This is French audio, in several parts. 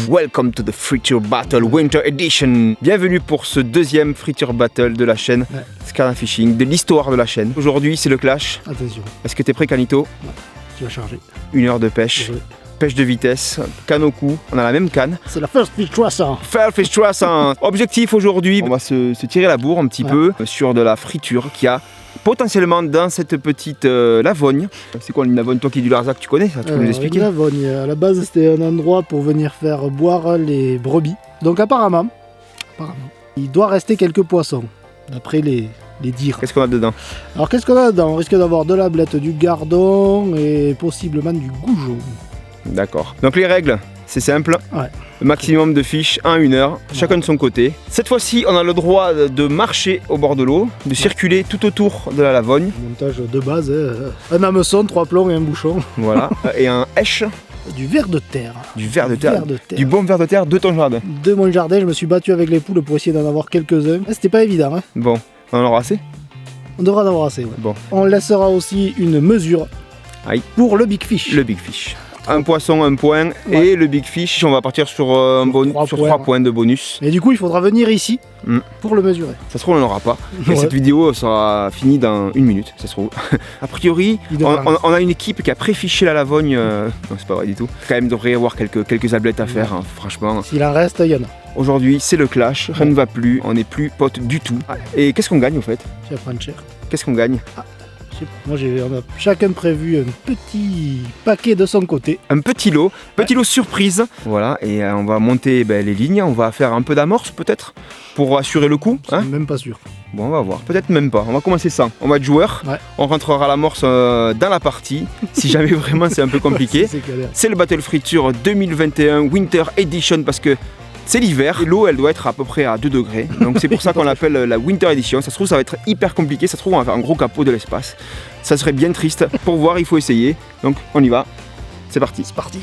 Welcome to the Friture Battle Winter Edition. Bienvenue pour ce deuxième Friture Battle de la chaîne Scarlin Fishing, de l'histoire de la chaîne. Aujourd'hui c'est le clash. Attention. Est-ce que t'es prêt Canito? Ouais. Tu vas charger. 1 heure de pêche. Ouais. Pêche de vitesse, canne au cou, on a la même canne. C'est la First Fish 300. First Fish 300. Objectif aujourd'hui, on va se tirer la bourre un petit peu sur de la friture qu'il y a potentiellement dans cette petite Lavogne. C'est quoi une Lavogne? Toi qui es du Larzac, tu connais ça? Tu peux nous expliquer? Une Lavogne, à la base c'était un endroit pour venir faire boire les brebis. Donc apparemment, il doit rester quelques poissons, d'après les dires. Qu'est-ce qu'on a dedans? Alors qu'est-ce qu'on a dedans? On risque d'avoir de la blette, du gardon et possiblement du goujon. D'accord. Donc les règles, c'est simple. Ouais. Le maximum de fiches en 1 heure, chacun de son côté. Cette fois-ci, on a le droit de marcher au bord de l'eau, de circuler tout autour de la Lavogne. Montage de base, un hameçon, 3 plombs et un bouchon. Voilà. Et un hèche. Du ver de terre. Du ver de terre. Du bon ver de terre de ton jardin. De mon jardin, je me suis battu avec les poules pour essayer d'en avoir quelques-uns. C'était pas évident. Hein. Bon, on en aura assez? On devra en avoir assez. Ouais. Bon. On laissera aussi une mesure pour le Big Fish. Le Big Fish. Un poisson, un point, et le Big Fish, on va partir sur 3 points de bonus. Et du coup, il faudra venir ici pour le mesurer. Ça se trouve, on n'en aura pas. Et cette vidéo sera finie dans 1 minute, ça se trouve. A priori, on a une équipe qui a pré-fiché la Lavogne. Non, c'est pas vrai du tout. Quand même, il devrait y avoir quelques ablettes à faire, hein, franchement. S'il en reste, il y en a. Aujourd'hui, c'est le clash, rien ne va plus, on n'est plus potes du tout. Et qu'est-ce qu'on gagne au fait? Tu vas prendre cher. Qu'est-ce qu'on gagne? Moi, on a chacun prévu un petit paquet de son côté. Un petit lot surprise. Voilà, et on va monter les lignes, on va faire un peu d'amorce peut-être pour assurer le coup. Hein, même pas sûr. Bon, on va voir, peut-être même pas. On va commencer sans. On va être joueur, on rentrera à l'amorce dans la partie. Si jamais vraiment c'est un peu compliqué. C'est le Battle Friture 2021 Winter Edition parce que c'est l'hiver, l'eau elle doit être à peu près à 2 degrés, donc c'est pour ça qu'on l'appelle la Winter Edition. Ça se trouve ça va être hyper compliqué, ça se trouve on va faire un gros capot de l'espace. Ça serait bien triste, pour voir il faut essayer, donc on y va, c'est parti. C'est parti.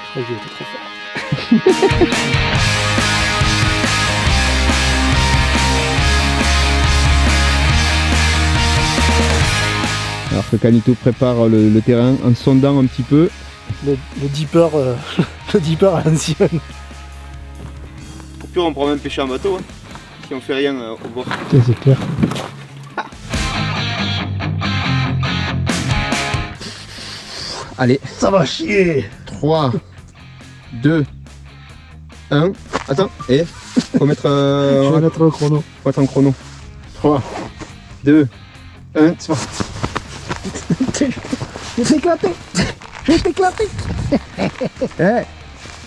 Je crois que j'ai été trop fort. Alors que Canito prépare le terrain en sondant un petit peu. Le dipper, le dipper à l'ancienne. Au pire on pourra même pêcher en bateau, hein, si on fait rien au bord. C'est clair. Allez. Ça va chier. 3, 2, 1. Attends, et faut mettre... Je vais mettre le chrono. Faut mettre un chrono. 3, 2, 1, c'est parti. Je vais t'éclater. Je vais t'éclater. Eh,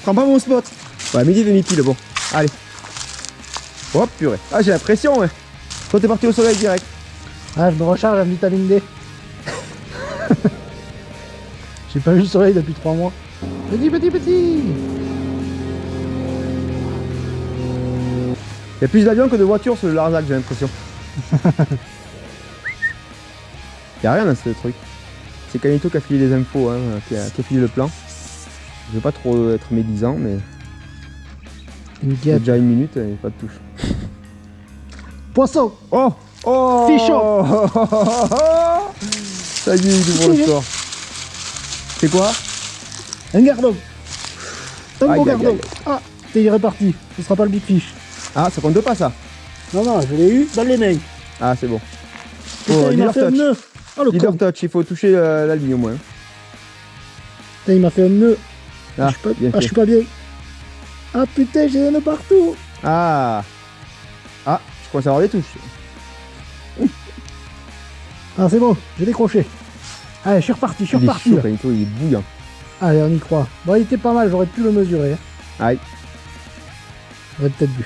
prends pas mon spot. Ouais, midi demi-pile, bon. Allez. Hop, purée. Ah, j'ai la pression, ouais. Toi, t'es parti au soleil direct. Ah, je me recharge en vitamine D. J'ai pas vu le soleil depuis 3 mois. Petit. Il y a plus d'avions que de voitures sur le Larzac, j'ai l'impression. Il n'y a rien dans ce truc. C'est Canito qui a filé les infos, hein, qui a filé le plan. Je veux pas trop être médisant, mais... C'est déjà 1 minute et pas de touche. Poisson. Oh, Fichon. Ça y est, il ouvre le score. C'est quoi? Un gardon. Un gros gardon. Ah, il est reparti. Ce sera pas le Big Fish. Ah, ça compte pas ça? Non, je l'ai eu dans les mains. Ah, c'est bon. Oh, il m'a fait un nœud. Oh, le leader touch, il faut toucher la ligne au moins. Putain, il m'a fait un nœud. Ah, je suis pas bien. Ah putain, j'ai des nœuds partout. Ah, je commence à avoir des touches. Ah, c'est bon, j'ai décroché. Allez, je suis reparti. Il est chaud, Canito, il est bouillant. Allez, on y croit. Bon, il était pas mal, j'aurais pu le mesurer. Aïe. J'aurais peut-être dû.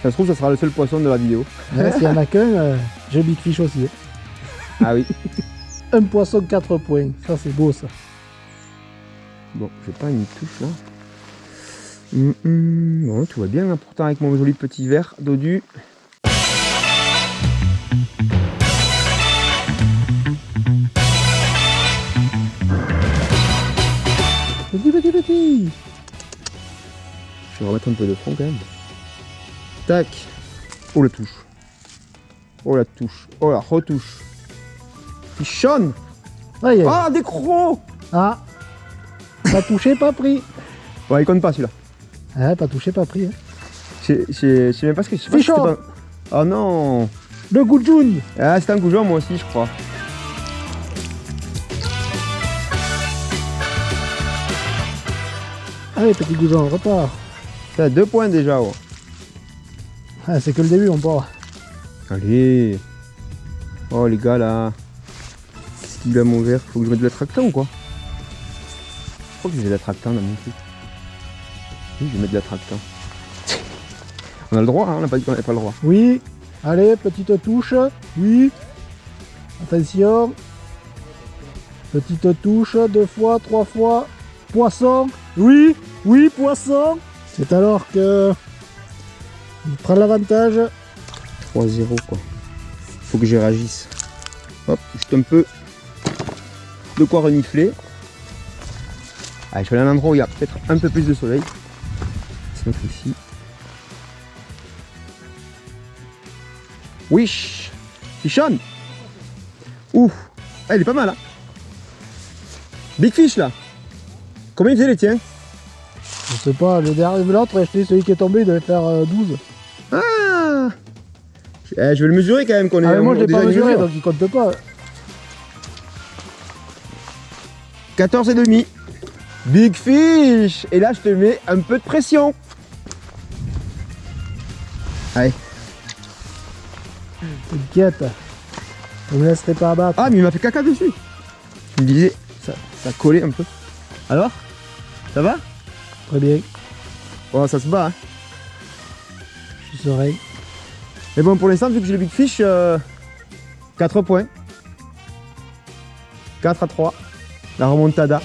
Ça se trouve, ça sera le seul poisson de la vidéo. Ouais, s'il y en a qu'un, j'ai Big Fish aussi. Ah oui. Un poisson, 4 points. Ça, c'est beau, ça. Bon, j'ai pas une touche là. Bon, tout va bien là, pourtant avec mon joli petit verre dodu. Petit. Je vais remettre un peu de fond quand même. Tac. Oh la touche. Oh la touche. Oh la retouche. Fichonne. Ah, des crocs. Ah. Pas touché, pas pris. Ouais, il compte pas celui-là. Ouais, pas touché, pas pris. Hein. Je sais même pas ce que c'est. Fichon. Oh non. Le Goujoun. Ah, c'était un Goujon moi aussi, je crois. Allez, petit Goujon, on repart. T'as 2 points déjà. Oh. Ah, c'est que le début, on part. Allez. Oh les gars là. Qu'est-ce qu'il a mon verre? Faut que je mette de l'attractant ou quoi? Je crois que j'ai de l'attractant dans mon truc. Oui, je vais mettre de l'attractant. On a le droit, hein, on n'a pas dit qu'on n'avait pas le droit. Oui. Allez, petite touche. Oui. Attention. Petite touche, 2 fois, 3 fois. Poisson. Oui. Oui, poisson. C'est alors que... il prend l'avantage. 3-0 quoi. Faut que j'y réagisse. Hop, juste un peu de quoi renifler. Allez, je vais aller à un endroit où il y a peut-être un peu plus de soleil. C'est notre ici. Wish. Fichonne. Ouh. Ah, il est pas mal hein. Big Fish là. Combien il fait les tiens? Je sais pas, le dernier, l'autre, celui qui est tombé, il devait faire 12. Ah. Je vais le mesurer quand même qu'on est. Ah, mais moi je l'ai pas mesuré, donc il compte pas. 14,5. Big Fish. Et là je te mets un peu de pression. Allez. T'inquiète. Je me laisserai pas abattre. Ah mais il m'a fait caca dessus. Il me disait, ça collait un peu. Alors? Ça va? Très bien. Oh ça se bat hein. Je suis serein. Mais bon pour l'instant vu que j'ai le Big Fish, 4 points. 4-3. La remontada.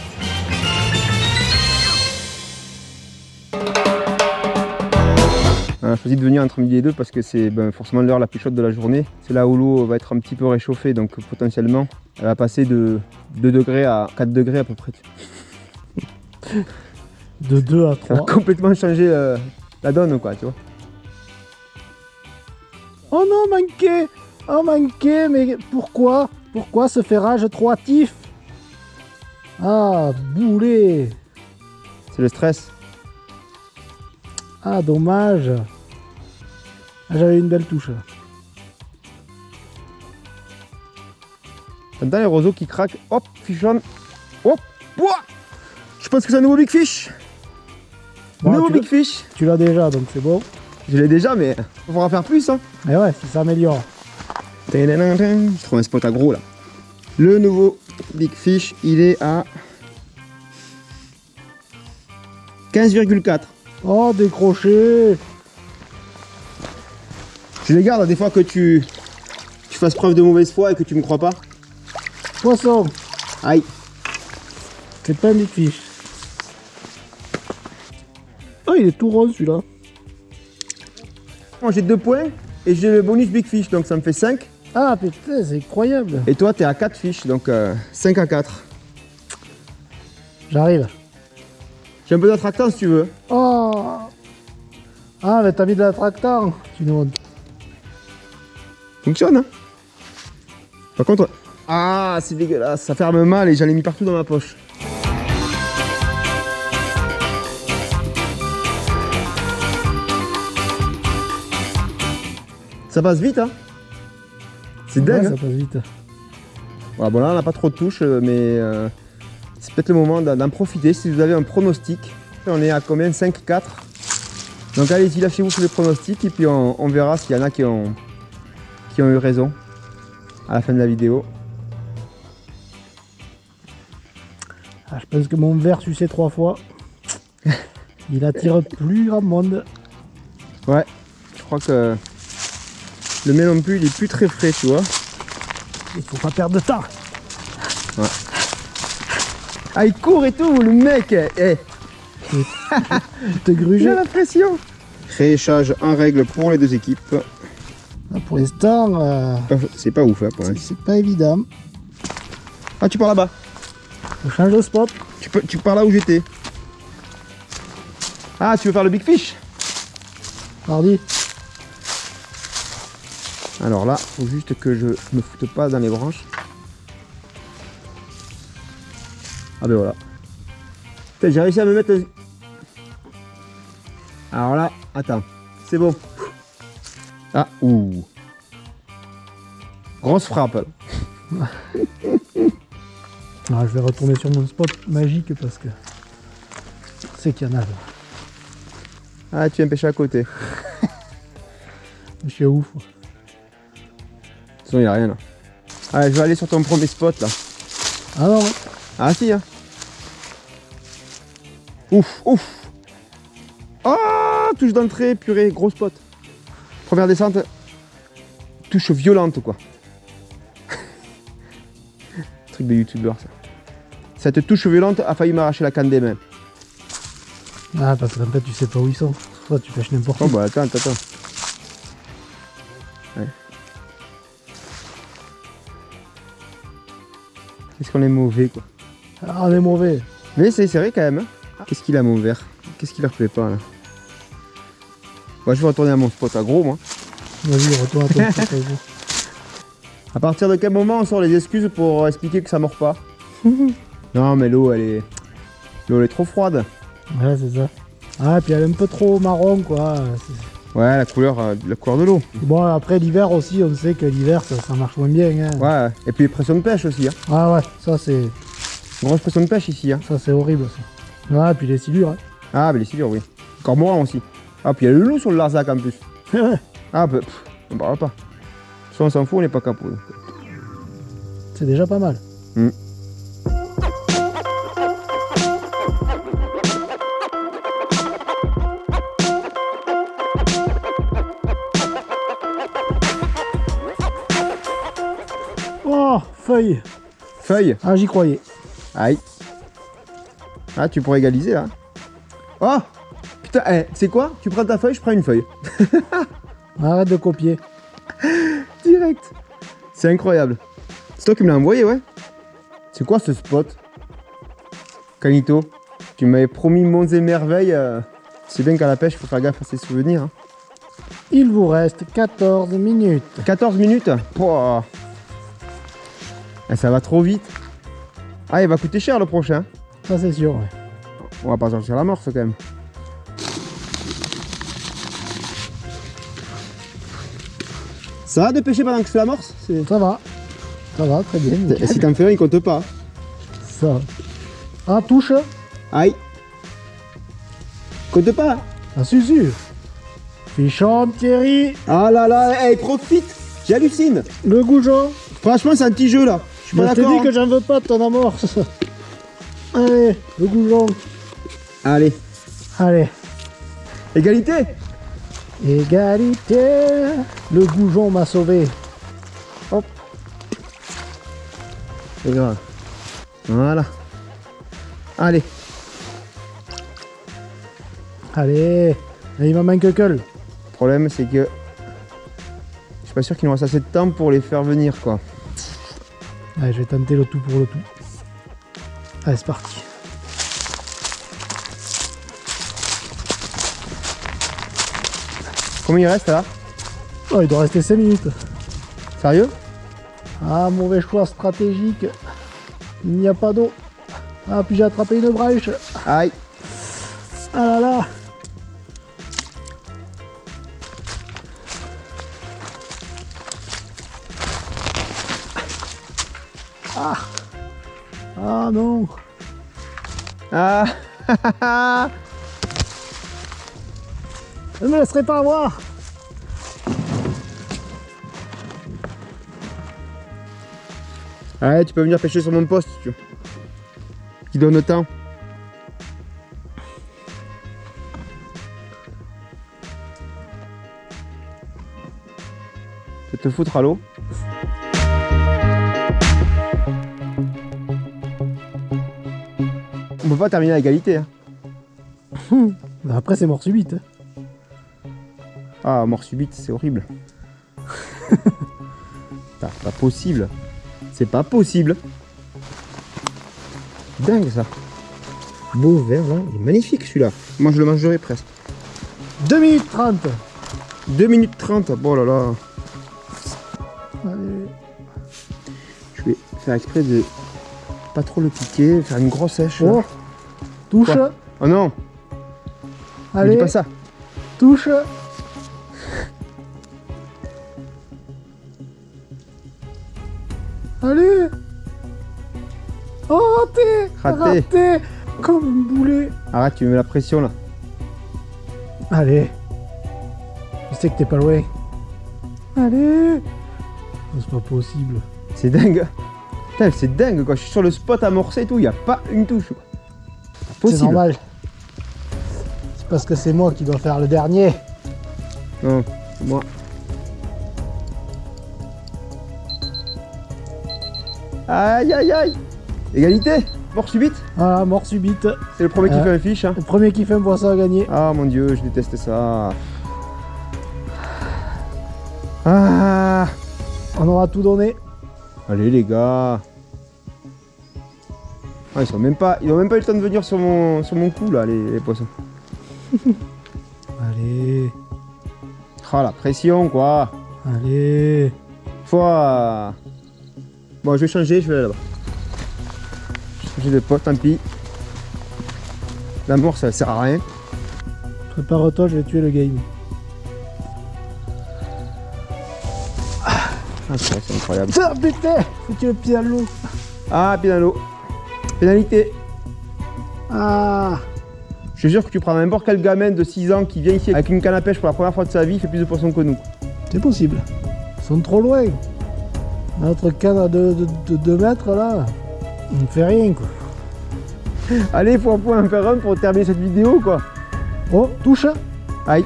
On a choisi de venir entre midi et 2 parce que c'est forcément l'heure la plus chaude de la journée. C'est là où l'eau va être un petit peu réchauffée, donc potentiellement elle va passer de 2 degrés à 4 degrés à peu près. De 2 à 3. Ça va complètement changer la donne quoi, tu vois. Oh non, manqué. Oh manqué, mais pourquoi? Pourquoi ce ferrage trop hâtif? Ah, boulet. C'est le stress. Ah, dommage. Ah, j'avais une belle touche. T'entends les roseaux qui craquent. Hop, fichonne. Hop, ouah. Je pense que c'est un nouveau Big Fish. Bon, nouveau Big Fish. Tu l'as déjà, donc c'est bon. Je l'ai déjà, mais il faudra faire plus. Hein. Et ouais, si ça améliore. Je trouve un spot à gros là. Le nouveau Big Fish, il est à 15,4. Oh, décroché. Je les garde des fois que tu fasses preuve de mauvaise foi et que tu me crois pas. Poisson. Aïe. C'est pas un Big Fish. Oh, il est tout rose celui-là. Moi j'ai 2 points et j'ai le bonus Big Fish, donc ça me fait 5. Ah putain, c'est incroyable. Et toi t'es à 4 fiches, donc 5 à 4. J'arrive. J'ai un peu d'attractant si tu veux. Oh. Ah, mais t'as mis de l'attractant. Tu nous montres. Fonctionne hein. Par contre, ah c'est dégueulasse, ça ferme mal et j'en ai mis partout dans ma poche. Ça passe vite hein. C'est dingue. Ouais, hein. ça passe vite. Voilà, bon là on n'a pas trop de touches, mais c'est peut-être le moment d'en profiter si vous avez un pronostic. On est à combien? 5-4. Donc allez-y, lâchez-vous sur les pronostics et puis on verra s'il y en a qui ont eu raison à la fin de la vidéo. Ah, je pense que mon verre sucé 3 fois. Il attire plus grand monde. Ouais, je crois que le mien non plus, il est plus très frais, tu vois. Il faut pas perdre de temps. Ouais. Ah, il court et tout, le mec. Eh. Te gruger. J'ai l'impression. Créchage en règle pour les deux équipes. Ah, pour l'instant, C'est pas ouf, hein, pour l'instant. c'est pas évident. Ah, tu pars là-bas. On change de spot. Tu pars là où j'étais. Ah, tu veux faire le Big Fish? Mardi. Alors là, faut juste que je me foute pas dans les branches. Ah ben voilà. Putain, j'ai réussi à me mettre... Alors là, attends, c'est bon. Ah, ouh. Grosse frappe. Ah, je vais retourner sur mon spot magique parce que c'est qu'il y en a là. Ah, tu viens pêcher à côté. Je suis ouf. De toute façon, il n'y a rien là. Allez, je vais aller sur ton premier spot là. Ah non. Ah si, hein. Ouf, ouf. Ah, touche d'entrée, purée, gros spot. Première descente. Touche violente quoi. Truc de youtubeur ça. Cette touche violente a failli m'arracher la canne des mains. Ah, parce qu'en fait tu sais pas où ils sont. Toi tu pêches n'importe où. Oh bah attends. Ouais. Qu'est-ce qu'on est mauvais quoi. Ah, on est mauvais. Mais c'est vrai quand même. Hein. Qu'est-ce qu'il a mon verre? Qu'est-ce qu'il leur plaît pas là? Ouais, je vais retourner à mon spot à gros moi. Vas-y, retourne à ton spot à gros. À partir de quel moment on sort les excuses pour expliquer que ça mord pas? Non mais l'eau elle est trop froide. Ouais, c'est ça. Ah, et puis elle est un peu trop marron quoi. Ouais, la couleur de l'eau. Bon, après l'hiver aussi, on sait que l'hiver ça marche moins bien. Hein. Ouais, et puis pression de pêche aussi. Hein. Ah ouais, ça c'est... Grosse pression de pêche ici. Hein. Ça c'est horrible ça. Ouais, et puis les silures. Hein. Ah, mais les silures, oui. Cormoran aussi. Ah, puis il y a le loup sur le Larzac en plus. Ah, bah, on parle pas. Si on s'en fout, on n'est pas capot. C'est déjà pas mal. Oh, feuille. Feuille. Ah, j'y croyais. Aïe. Ah, tu pourrais égaliser là. Oh putain, c'est quoi? Tu prends ta feuille, je prends une feuille. Arrête de copier. Direct. C'est incroyable. C'est toi qui me l'as envoyé, ouais? C'est quoi ce spot? Canito, tu m'avais promis monts et merveilles. C'est bien qu'à la pêche, il faut faire gaffe à ses souvenirs. Hein. Il vous reste 14 minutes. 14 minutes? Pouah. Ça va trop vite. Ah, il va coûter cher le prochain. Ça c'est sûr, ouais. On va pas sortir la morse quand même. Ça va de pêcher pendant que je fais l'amorce? Ça va, très bien. Et si t'en fais un, il compte pas. Ça. Ah, touche. Aïe. Compte pas. Ah, c'est sûr. Fichon, Thierry. Ah là là, hey, profite. J'hallucine. Le goujon. Franchement, c'est un petit jeu là. Je suis pas Je t'ai d'accord. dit que j'en veux pas de ton amorce. Allez, le goujon. Allez. Allez. Égalité. Égalité. Le goujon m'a sauvé. Hop. C'est grave. Voilà. Allez. Allez. Il m'en manque que. Le problème, c'est que je suis pas sûr qu'il nous reste assez de temps pour les faire venir, quoi. Allez, je vais tenter le tout pour le tout. Allez, c'est parti. Combien il reste là? Oh, il doit rester 5 minutes. Sérieux? Ah, mauvais choix stratégique. Il n'y a pas d'eau. Ah, puis j'ai attrapé une brèche. Aïe. Ah là là. Ah. Ah non. Ah. Je ne me laisserai pas avoir. Allez, tu peux venir pêcher sur mon poste si tu veux. Qui donne le temps. Je vais te foutre à l'eau. On peut pas terminer à égalité. Hein. Après, c'est mort subite. Ah, mort subite, c'est horrible. C'est pas possible. C'est pas possible. Dingue ça. Beau vert là, il est magnifique celui-là. Moi je le mangerai presque. 2 minutes 30. 2 minutes 30, oh là là. Je vais faire exprès de pas trop le piquer, faire une grosse sèche. Oh, touche. Quoi? Oh non. Allez. Ne dis pas ça. Touche. Allez. Oh, raté. Raté. Comme un boulet. Arrête, tu me mets la pression là. Allez. Je sais que t'es pas loin. Allez. Non, c'est pas possible. C'est dingue. Putain, c'est dingue quoi. Je suis sur le spot amorcé et tout, il n'y a pas une touche. Quoi. C'est normal. C'est parce que c'est moi qui dois faire le dernier. Non, c'est moi. Aïe aïe aïe. Égalité. Mort subite. Ah, mort subite. C'est le premier qui fait un fiche. Hein. Le premier qui fait un poisson à gagner. Ah mon dieu, je déteste ça. Ah. On aura tout donné. Allez les gars. Ah, ils ont même pas eu le temps de venir sur mon cou là, les poissons. Allez. Ah la pression quoi. Allez. Bon, je vais changer, je vais aller là-bas. Changer de pote, tant pis. La mort, ça sert à rien. Prépare-toi, je vais tuer le game. Ah, c'est incroyable. Ah putain, foutu le pied à l'eau. Ah, pied dans l'eau. Pénalité. Ah. Je te jure que tu prends n'importe quel gamin de 6 ans qui vient ici avec une canne à pêche pour la première fois de sa vie, il fait plus de poissons que nous. C'est possible. Ils sont trop loin. Notre canne à 2 mètres là, on ne fait rien quoi. Allez, faut un point faire un pour terminer cette vidéo quoi. Oh, touche. Aïe.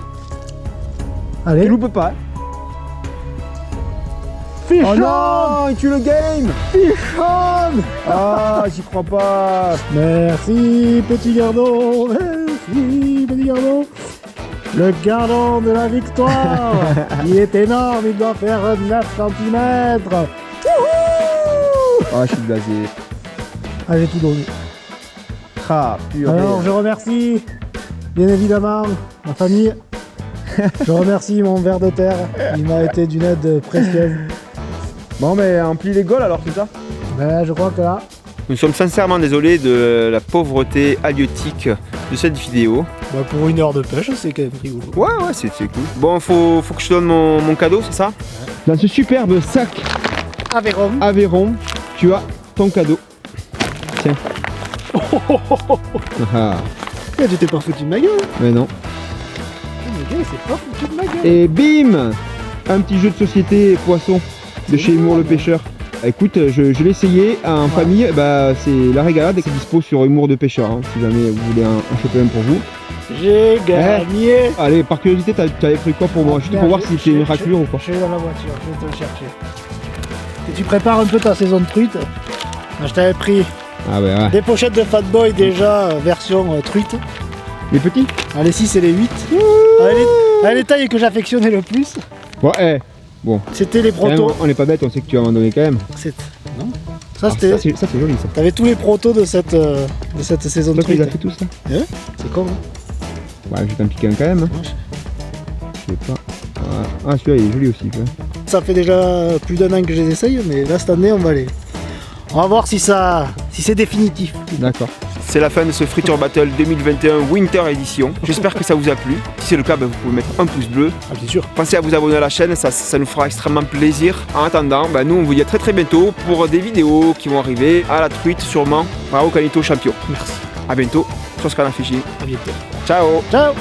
Allez. Tu loupes pas. Fish Oh on. non, il tue le game. Fish on. Ah, j'y crois pas. Merci petit gardon. Merci petit gardon. Le gardon de la victoire. Il est énorme, il doit faire 9 cm. Ah, je suis blasé. Ah, j'ai tout donné. Ah, purée. Alors, je remercie, bien évidemment, ma famille. Je remercie mon ver de terre. Il m'a été d'une aide précieuse. Bon, mais emplis les goals alors, c'est ça? Ben, je crois que là... Nous sommes sincèrement désolés de la pauvreté halieutique de cette vidéo. Bah, pour 1 heure de pêche, c'est quand même rigolo. Ouais, c'est cool. Bon, faut que je te donne mon cadeau, c'est ça? Dans ce superbe sac Aveyron, tu as ton cadeau. Tiens. Ah. Tu t'es pas foutu de ma gueule. Mais non. Le gars, il s'est pas foutu de ma gueule. Et bim! Un petit jeu de société poisson de chez Humour le pêcheur. Écoute, je l'ai essayé en famille, bah, c'est la régalade et c'est dispo sur Humour de pêcheur, hein, si jamais vous voulez en choper un pour vous. J'ai gagné. Allez, par curiosité, t'avais pris quoi pour moi? Juste pour voir si c'est une raclure ou pas. Je suis dans la voiture, je vais te le chercher. Et tu prépares un peu ta saison de truite. Je t'avais pris des pochettes de Fat Boy déjà version truite. Les petits? Les 6 et les 8. Avec les tailles que j'affectionnais le plus. Ouais, bon. C'était les protos. On est pas bête, on sait que tu vas m'en donner quand même. Non. Ça c'est joli ça. T'avais tous les protos de cette saison de truite. Tu as fait tout ça? C'est con. Ouais, je vais t'en piquer un quand même. Hein. Je sais pas. Ah, celui-là il est joli aussi. Ouais. Ça fait déjà plus d'1 an que je les essaye, mais là cette année on va voir si c'est définitif. D'accord. C'est la fin de ce Friture Battle 2021 Winter Edition. J'espère que ça vous a plu. Si c'est le cas, vous pouvez mettre un pouce bleu. Ah, bien sûr. Pensez à vous abonner à la chaîne, ça nous fera extrêmement plaisir. En attendant, nous on vous dit à très bientôt pour des vidéos qui vont arriver à la truite sûrement. Bravo Canito champion. Merci. A bientôt sur Scanner Fishing. À bientôt. Ciao. Ciao.